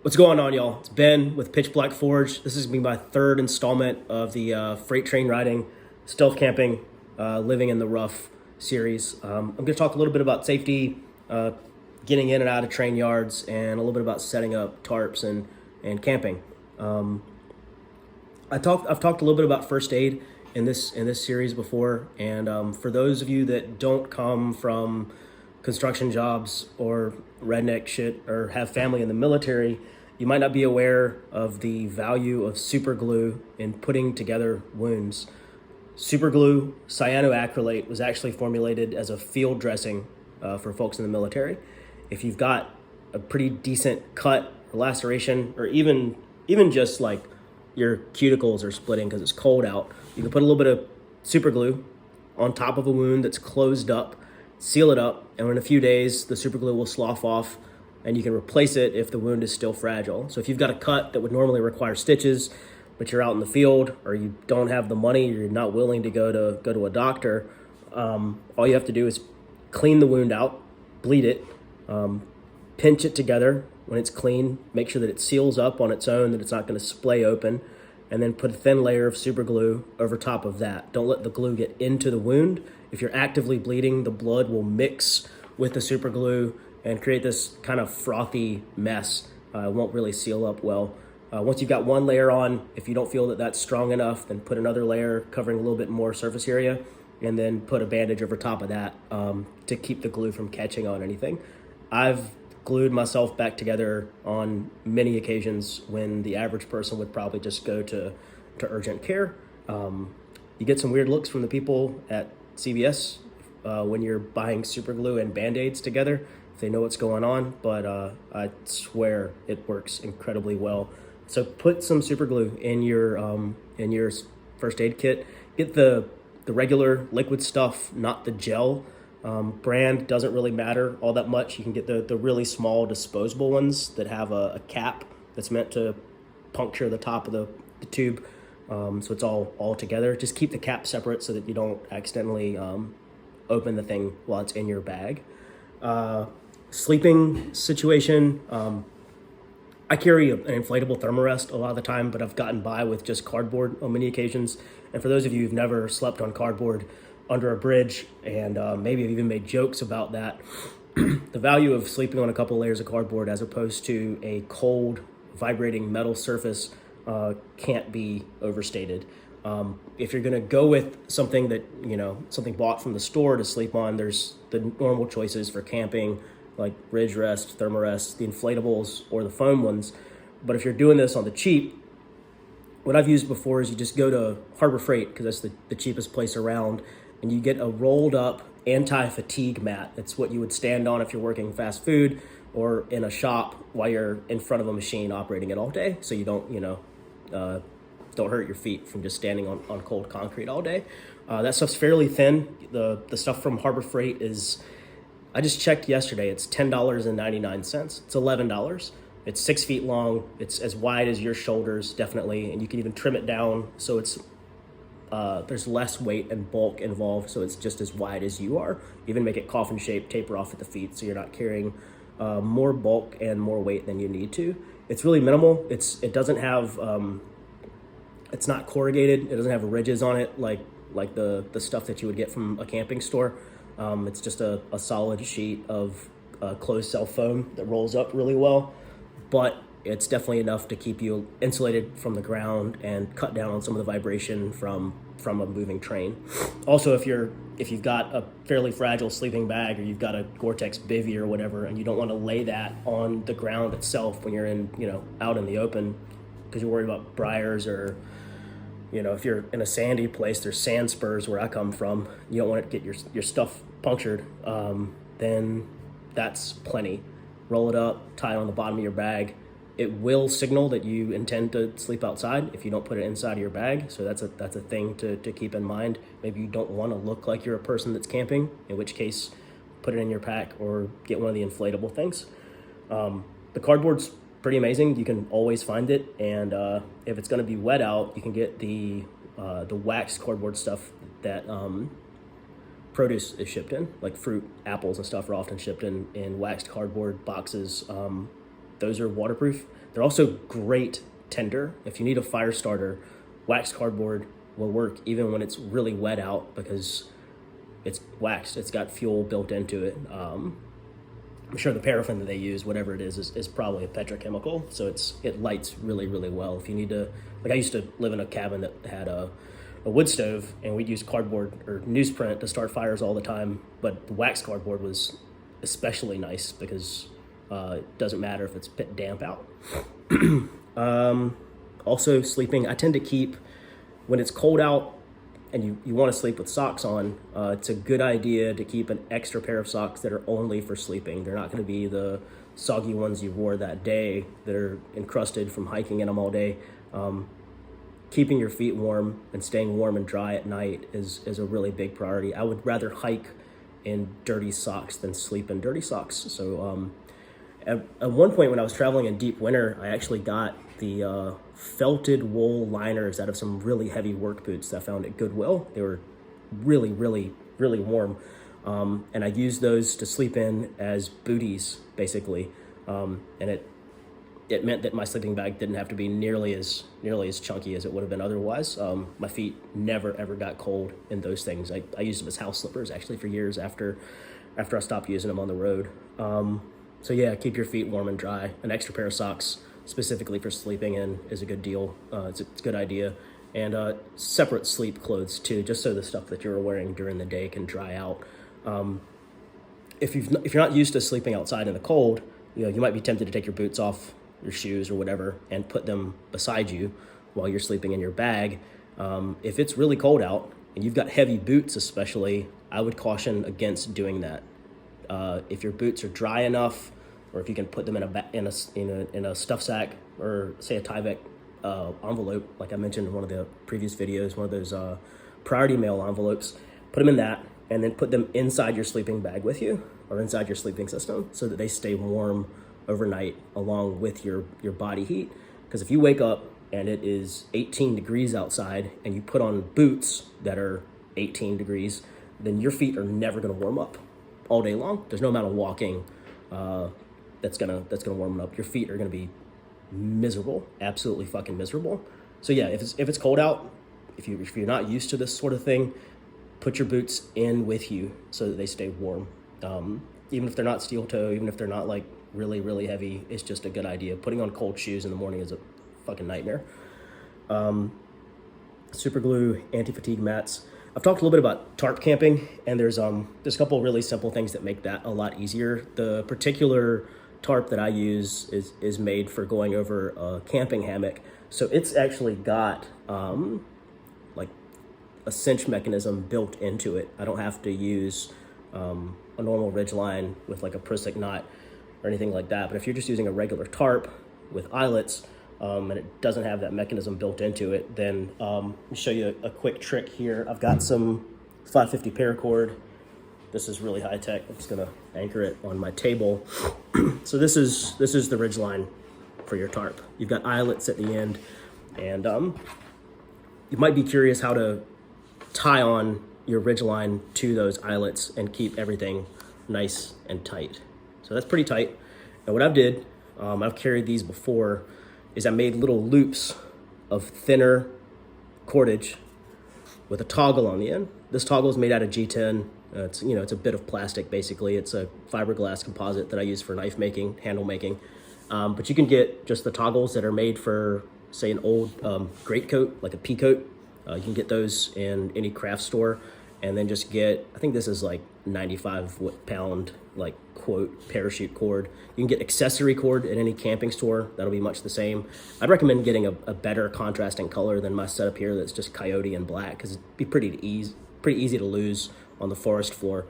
What's going on, y'all? It's Ben with Pitch Black Forge. This is going to be my third installment of the freight train riding, stealth camping, living in the rough series. I'm going to talk a little bit about safety, getting in and out of train yards, and a little bit about setting up tarps and camping. I've talked a little bit about first aid in this series before, and for those of you that don't come from construction jobs or redneck shit or have family in the military, you might not be aware of the value of super glue in putting together wounds. Super glue, cyanoacrylate, was actually formulated as a field dressing for folks in the military. If you've got a pretty decent cut or laceration, or even just like your cuticles are splitting because it's cold out, you can put a little bit of super glue on top of a wound that's closed up, seal it up, and in a few days the super glue will slough off and you can replace it if the wound is still fragile. So if you've got a cut that would normally require stitches, but you're out in the field or you don't have the money, you're not willing to go to a doctor, all you have to do is clean the wound out, bleed it, pinch it together when it's clean, make sure that it seals up on its own, that it's not going to splay open, and then put a thin layer of super glue over top of that. Don't let the glue get into the wound. If you're actively bleeding, the blood will mix with the super glue and create this kind of frothy mess. It won't really seal up well. Once you've got one layer on, if you don't feel that that's strong enough, then put another layer covering a little bit more surface area, and then put a bandage over top of that to keep the glue from catching on anything. I've glued myself back together on many occasions when the average person would probably just go to urgent care. You get some weird looks from the people at CVS when you're buying super glue and Band-Aids together. They know what's going on, but I swear it works incredibly well. So put some super glue in your first aid kit. Get the regular liquid stuff, not the gel. Brand doesn't really matter all that much. You can get the really small disposable ones that have a cap that's meant to puncture the top of the tube, so it's all together. Just keep the cap separate so that you don't accidentally open the thing while it's in your bag. Sleeping situation, I carry an inflatable thermarest a lot of the time, but I've gotten by with just cardboard on many occasions. And for those of you who've never slept on cardboard under a bridge, and maybe have even made jokes about that, the value of sleeping on a couple layers of cardboard as opposed to a cold, vibrating metal surface can't be overstated. If you're gonna go with something that, something bought from the store to sleep on, there's the normal choices for camping, like Ridge Rest, Thermarest, the inflatables, or the foam ones. But if you're doing this on the cheap, what I've used before is you just go to Harbor Freight, because that's the cheapest place around, and you get a rolled up anti-fatigue mat. That's what you would stand on if you're working fast food or in a shop while you're in front of a machine operating it all day, so you don't hurt your feet from just standing on cold concrete all day. That stuff's fairly thin. The stuff from Harbor Freight is, I just checked yesterday, it's $10.99. It's $11. It's 6 feet long. It's as wide as your shoulders, definitely, and you can even trim it down so it's there's less weight and bulk involved, so it's just as wide as you are. Even make it coffin shaped, taper off at the feet, so you're not carrying more bulk and more weight than you need to. It's really minimal. It doesn't have it's not corrugated. It doesn't have ridges on it like the stuff that you would get from a camping store. It's just a solid sheet of closed cell foam that rolls up really well, but it's definitely enough to keep you insulated from the ground and cut down on some of the vibration from a moving train. Also, if you've got a fairly fragile sleeping bag, or you've got a Gore-Tex bivy or whatever, and you don't want to lay that on the ground itself when you're out in the open, because you're worried about briars, or if you're in a sandy place, there's sand spurs where I come from, you don't want to get your stuff punctured, then that's plenty. Roll it up, tie it on the bottom of your bag. It will signal that you intend to sleep outside if you don't put it inside of your bag, so that's a thing to keep in mind. Maybe you don't want to look like you're a person that's camping, in which case put it in your pack or get one of the inflatable things. The cardboard's pretty amazing. You can always find it, and if it's going to be wet out, you can get the waxed cardboard stuff that produce is shipped in, like fruit, apples and stuff are often shipped in waxed cardboard boxes. those are waterproof. They're also great tinder. If you need a fire starter, wax cardboard will work even when it's really wet out because it's waxed. It's got fuel built into it. I'm sure the paraffin that they use, whatever it is probably a petrochemical. So it lights really, really well. If you need to, like I used to live in a cabin that had a wood stove, and we'd use cardboard or newsprint to start fires all the time. But the wax cardboard was especially nice because it doesn't matter if it's bit damp out. Also sleeping, I tend to keep, when it's cold out and you want to sleep with socks on, it's a good idea to keep an extra pair of socks that are only for sleeping. They're not going to be the soggy ones you wore that day that are encrusted from hiking in them all day. Keeping your feet warm and staying warm and dry at night is a really big priority. I would rather hike in dirty socks than sleep in dirty socks. So at one point when I was traveling in deep winter, I actually got the felted wool liners out of some really heavy work boots that I found at Goodwill. They were really, really, really warm. And I used those to sleep in as booties, basically. And it meant that my sleeping bag didn't have to be nearly as chunky as it would have been otherwise. My feet never, ever got cold in those things. I used them as house slippers, actually, for years after I stopped using them on the road. So yeah, keep your feet warm and dry. An extra pair of socks specifically for sleeping in is a good deal. It's a good idea. And separate sleep clothes too, just so the stuff that you're wearing during the day can dry out. If you're not used to sleeping outside in the cold, you might be tempted to take your boots off, your shoes or whatever, and put them beside you while you're sleeping in your bag. If it's really cold out and you've got heavy boots especially, I would caution against doing that. If your boots are dry enough, or if you can put them in a stuff sack, or say a Tyvek envelope, like I mentioned in one of the previous videos, one of those priority mail envelopes, put them in that, and then put them inside your sleeping bag with you, or inside your sleeping system, so that they stay warm overnight along with your body heat. Because if you wake up and it is 18 degrees outside and you put on boots that are 18 degrees, then your feet are never going to warm up all day long. There's no amount of walking that's gonna warm them up. Your feet are gonna be miserable, absolutely fucking miserable. So yeah, if it's cold out, if you're not used to this sort of thing, put your boots in with you so that they stay warm. Even if they're not steel toe, even if they're not like really, really heavy, it's just a good idea. Putting on cold shoes in the morning is a fucking nightmare. Super glue, anti-fatigue mats. I've talked a little bit about tarp camping, and there's a couple really simple things that make that a lot easier. The particular tarp that I use is made for going over a camping hammock. So it's actually got like a cinch mechanism built into it. I don't have to use a normal ridge line with like a Prusik knot or anything like that. But if you're just using a regular tarp with eyelets, and it doesn't have that mechanism built into it, then let me show you a quick trick here. I've got some 550 paracord. This is really high tech. I'm just gonna anchor it on my table. So this is the ridge line for your tarp. You've got eyelets at the end, and you might be curious how to tie on your ridge line to those eyelets and keep everything nice and tight. So that's pretty tight. And what I've did, I've carried these before, is I made little loops of thinner cordage with a toggle on the end. This toggle is made out of G10. It's a bit of plastic basically. It's a fiberglass composite that I use for knife making, handle making. But you can get just the toggles that are made for, say, an old greatcoat, like a pea coat. You can get those in any craft store, and then just get, I think this is like 95 pound like quote parachute cord. You can get accessory cord at any camping store. That'll be much the same. I'd recommend getting a better contrasting color than my setup here that's just coyote and black, because it'd be pretty easy to lose on the forest floor.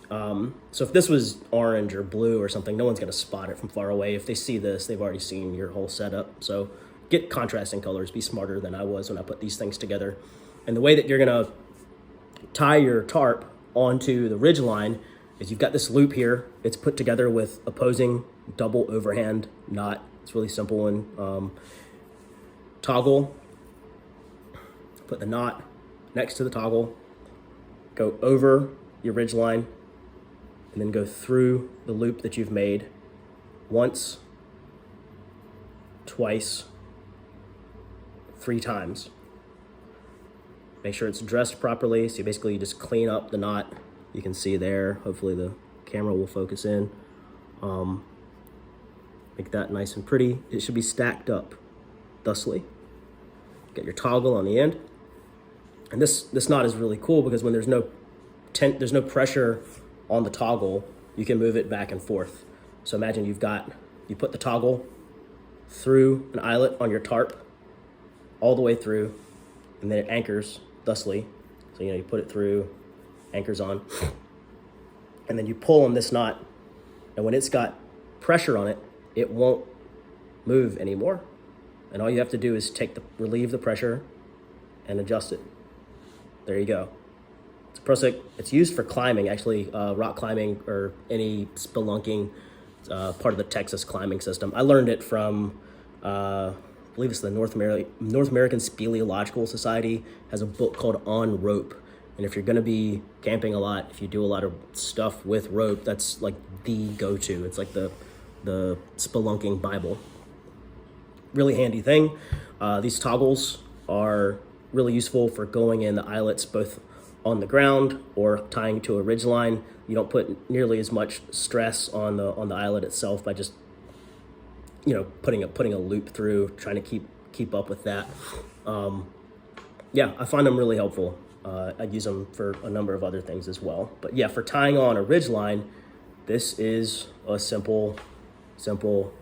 So if this was orange or blue or something, no one's gonna spot it from far away. If they see this, they've already seen your whole setup. So get contrasting colors, be smarter than I was when I put these things together. And the way that you're gonna tie your tarp onto the ridge line is you've got this loop here. It's put together with opposing double overhand knot. It's really simple. And toggle, put the knot next to the toggle, go over your ridge line, and then go through the loop that you've made once, twice, 3 times. Make sure it's dressed properly. So basically you just clean up the knot. You can see there, hopefully the camera will focus in. Make that nice and pretty. It should be stacked up thusly. Get your toggle on the end. And this knot is really cool because when there's no pressure on the toggle, you can move it back and forth. So imagine you put the toggle through an eyelet on your tarp all the way through, and then it anchors thusly. So you put it through, anchors on, and then you pull on this knot, and when it's got pressure on it, it won't move anymore. And all you have to do is relieve the pressure and adjust it. There you go. It's used for climbing, actually, rock climbing or any spelunking, part of the Texas climbing system. I learned it from, I believe it's the North American Speleological Society has a book called On Rope. And if you're going to be camping a lot, if you do a lot of stuff with rope, that's like the go-to. It's like the spelunking Bible. Really handy thing. These toggles are really useful for going in the eyelets both on the ground or tying to a ridge line. You don't put nearly as much stress on the eyelet itself by just putting a loop through, trying to keep up with that. Yeah, I find them really helpful. I use them for a number of other things as well. But yeah, for tying on a ridge line, this is a simple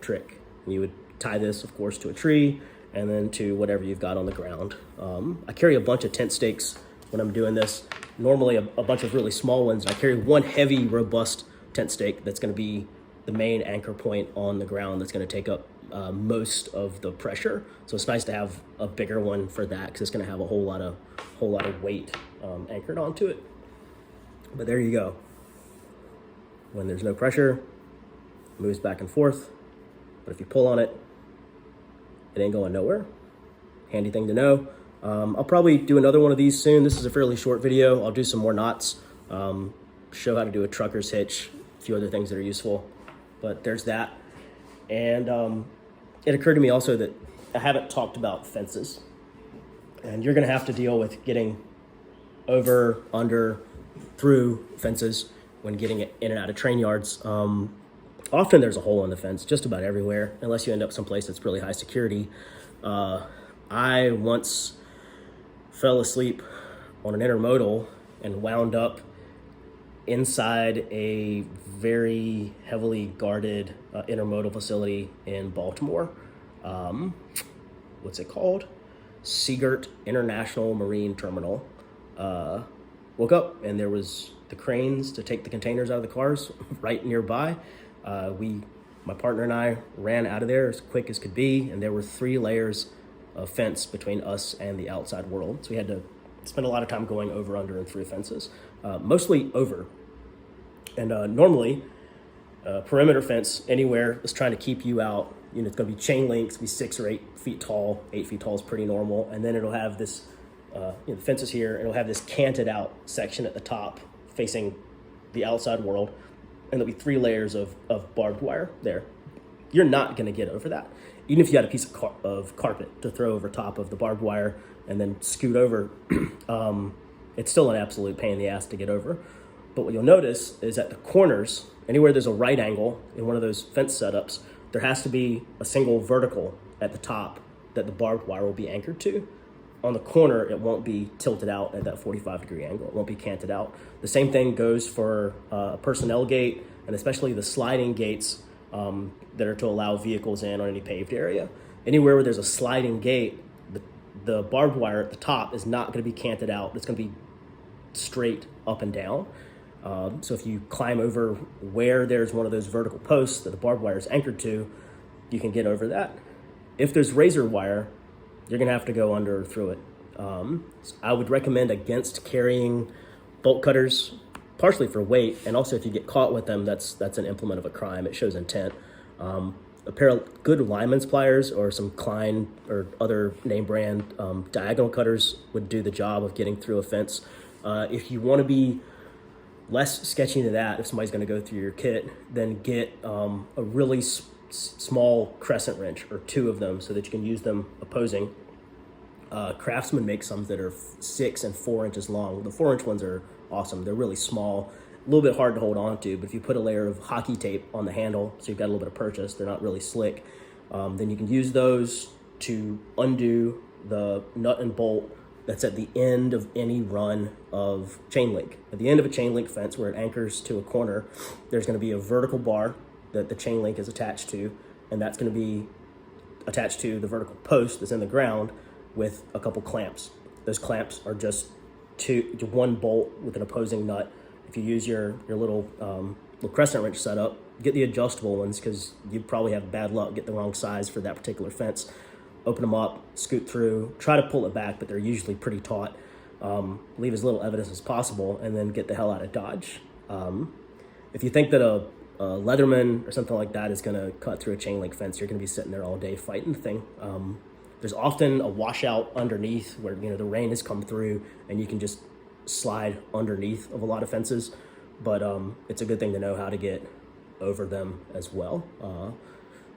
trick. You would tie this, of course, to a tree and then to whatever you've got on the ground. I carry a bunch of tent stakes when I'm doing this. Normally a bunch of really small ones. I carry one heavy, robust tent stake that's going to be the main anchor point on the ground that's going to take up most of the pressure. So it's nice to have a bigger one for that because it's going to have a whole lot of weight anchored onto it. But there you go. When there's no pressure, it moves back and forth. But if you pull on it, it ain't going nowhere. Handy thing to know. I'll probably do another one of these soon. This is a fairly short video. I'll do some more knots, show how to do a trucker's hitch, a few other things that are useful. But there's that. And it occurred to me also that I haven't talked about fences. And you're going to have to deal with getting over, under, through fences when getting it in and out of train yards. Often there's a hole in the fence just about everywhere, unless you end up someplace that's really high security. I once fell asleep on an intermodal and wound up inside a very heavily guarded intermodal facility in Baltimore. What's it called? Seagert International Marine Terminal. Woke up and there was the cranes to take the containers out of the cars right nearby. My partner and I ran out of there as quick as could be, and there were 3 layers of fence between us and the outside world. So we had to spend a lot of time going over, under, and through fences, mostly over. And normally, perimeter fence anywhere is trying to keep you out. It's going to be chain links, be 6 or 8 feet tall. 8 feet tall is pretty normal. And then it'll have this, the fence is here, and it'll have this canted out section at the top facing the outside world. And there'll be 3 layers of barbed wire there. You're not going to get over that. Even if you had a piece of carpet to throw over top of the barbed wire and then scoot over, it's still an absolute pain in the ass to get over. But what you'll notice is at the corners, anywhere there's a right angle in one of those fence setups, there has to be a single vertical at the top that the barbed wire will be anchored to. On the corner, it won't be tilted out at that 45-degree angle. It won't be canted out. The same thing goes for a personnel gate, and especially the sliding gates that are to allow vehicles in on any paved area. Anywhere where there's a sliding gate, the barbed wire at the top is not going to be canted out. It's going to be straight up and down. So if you climb over where there's one of those vertical posts that the barbed wire is anchored to, you can get over that. If there's razor wire, you're going to have to go under or through it. So I would recommend against carrying bolt cutters, partially for weight, and also if you get caught with them, that's an implement of a crime. It shows intent. A pair of good lineman's pliers or some Klein or other name brand diagonal cutters would do the job of getting through a fence. If you want to be less sketchy than that, if somebody's going to go through your kit, then get a really small crescent wrench or 2 of them so that you can use them opposing. Craftsman makes some that are 6 and 4 inches long. The 4-inch ones are awesome. They're really small, a little bit hard to hold on to, but if you put a layer of hockey tape on the handle, so you've got a little bit of purchase, they're not really slick, then you can use those to undo the nut and bolt that's at the end of any run of chain link. At the end of a chain link fence where it anchors to a corner, there's going to be a vertical bar that the chain link is attached to, and that's going to be attached to the vertical post that's in the ground with a couple clamps. Those clamps are just 1 bolt with an opposing nut. If you use your little crescent wrench setup, get the adjustable ones because you probably have bad luck, get the wrong size for that particular fence. Open them up, scoot through, try to pull it back, but they're usually pretty taut. Leave as little evidence as possible, and then get the hell out of Dodge. If you think that a Leatherman or something like that is going to cut through a chain link fence, you're going to be sitting there all day fighting the thing. There's often a washout underneath where the rain has come through, and you can just slide underneath of a lot of fences. But it's a good thing to know how to get over them as well.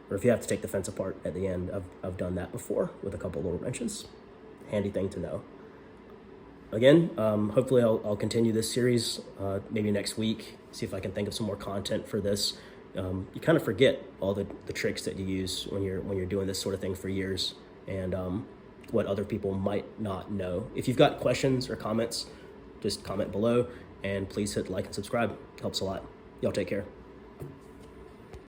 Or if you have to take the fence apart at the end, I've done that before with a couple little wrenches. Handy thing to know. Again, hopefully I'll continue this series maybe next week, see if I can think of some more content for this. You kind of forget all the tricks that you use when you're doing this sort of thing for years, and what other people might not know. If you've got questions or comments, just comment below, and please hit like and subscribe. Helps a lot. Y'all take care.